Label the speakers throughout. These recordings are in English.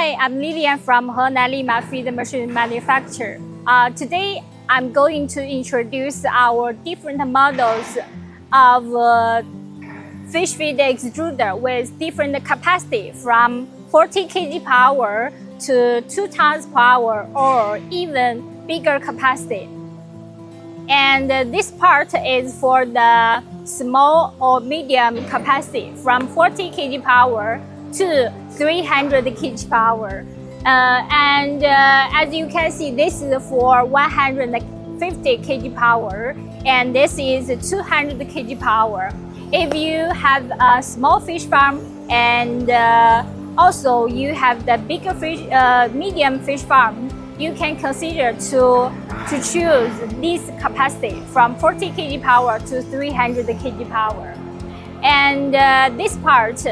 Speaker 1: Hi, I'm Lilian from Lima feed machine manufacturer. Today, I'm going to introduce our different models of fish feed extruder with different capacity from 40 kg power to 2 tons power or even bigger capacity. And this part is for the small or medium capacity from 40 kg power to 300 kg power. As you can see, this is for 150 kg power and this is 200 kg power. If you have a small fish farm and also you have the bigger fish, medium fish farm, you can consider to choose this capacity from 40 kg power to 300 kg power. And this part,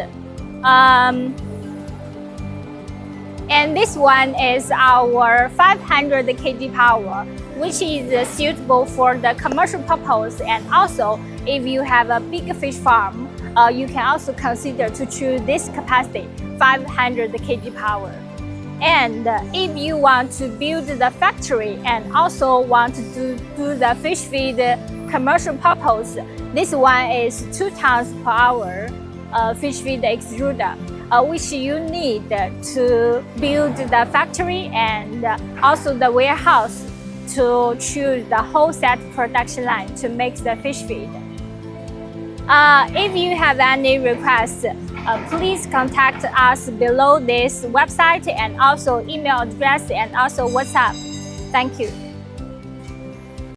Speaker 1: and this one is our 500 kg power, which is suitable for the commercial purpose. And also, if you have a big fish farm, you can also consider to choose this capacity, 500 kg power. And if you want to build the factory and also want to do the fish feed commercial purpose, this one is 2 tons per hour fish feed extruder, which you need to build the factory and also the warehouse to choose the whole set production line to make the fish feed. If you have any requests, please contact us below this website and also email address and also WhatsApp. Thank you.